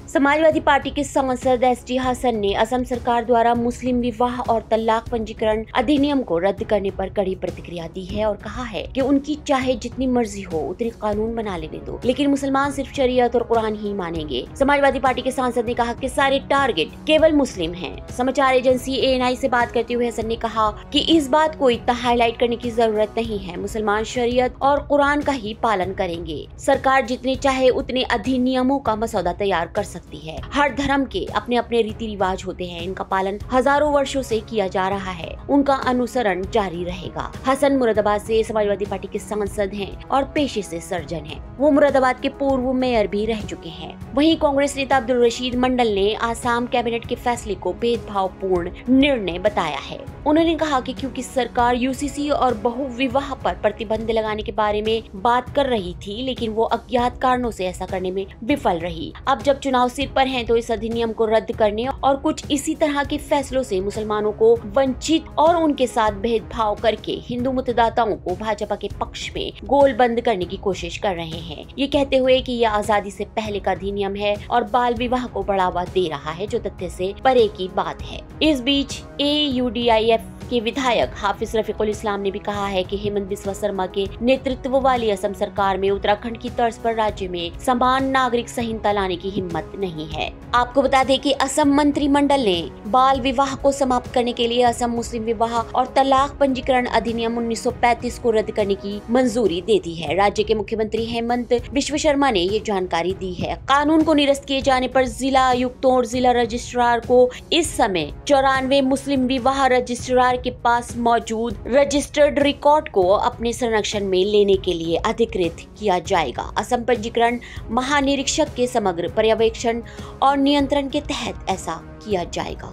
Samajwadi party के सांसद ST Hasan ने असम सरकार द्वारा मुस्लिम विवाह और तलाक पंजीकरण अधिनियम को रद्द करने पर कड़ी प्रतिक्रिया दी है और कहा है कि उनकी चाहे जितनी मर्जी हो उतनी कानून बना लेने दो, लेकिन मुसलमान सिर्फ शरीयत और कुरान ही मानेंगे। समाजवादी पार्टी के सांसद ने कहा कि सारे टारगेट केवल मुस्लिम हैं। समाचार एजेंसी ANI से बात करते हुए हसन ने कहा कि इस बात को इतना हाईलाइट करने की जरूरत नहीं है, मुसलमान शरीयत और कुरान का ही पालन करेंगे। सरकार जितने चाहे उतने अधिनियमों का मसौदा तैयार कर सकती है। हर धर्म के अपने अपने रीति रिवाज होते हैं, इनका पालन हजारों वर्षों से किया जा रहा है, उनका अनुसरण जारी रहेगा। हसन मुरादाबाद से समाजवादी पार्टी के सांसद हैं और पेशे से सर्जन हैं। वो मुरादाबाद के पूर्व मेयर भी रह चुके हैं। वहीं कांग्रेस नेता अब्दुल रशीद मंडल ने आसाम कैबिनेट के फैसले को भेदभावपूर्ण निर्णय बताया है। उन्होंने कहा कि क्योंकि सरकार UCC और बहुविवाह पर प्रतिबंध लगाने के बारे में बात कर रही थी, लेकिन वो अज्ञात कारणों से ऐसा करने में विफल रही। अब जब चुनाव सिर पर हैं, तो इस अधिनियम को रद्द करने और कुछ इसी तरह के फैसलों से मुसलमानों को वंचित और उनके साथ भेदभाव करके हिंदू मतदाताओं को भाजपा के पक्ष में गोल बंद करने की कोशिश कर रहे हैं। ये कहते हुए कि यह आजादी से पहले का अधिनियम है और बाल विवाह को बढ़ावा दे रहा है, जो तथ्य से परे की बात है। इस बीच AUDIF के विधायक हाफिज रफीकुल इस्लाम ने भी कहा है कि हेमंत बिस्वा शर्मा के नेतृत्व वाली असम सरकार में उत्तराखंड की तर्ज पर राज्य में समान नागरिक संहिता लाने की हिम्मत नहीं है। आपको बता दें कि असम मंत्रिमंडल ने बाल विवाह को समाप्त करने के लिए असम मुस्लिम विवाह और तलाक पंजीकरण अधिनियम 1935 को रद्द करने की मंजूरी दे दी है। राज्य के मुख्यमंत्री हेमंत बिस्वा शर्मा ने ये जानकारी दी है। कानून को निरस्त किए जाने पर जिला आयुक्तों और जिला रजिस्ट्रार को इस समय 94 मुस्लिम विवाह रजिस्ट्रार के पास मौजूद रजिस्टर्ड रिकॉर्ड को अपने संरक्षण में लेने के लिए अधिकृत किया जाएगा। असम पंजीकरण महानिरीक्षक के समग्र पर्यवेक्षण और नियंत्रण के तहत ऐसा किया जाएगा।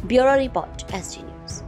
Bureau report SG news.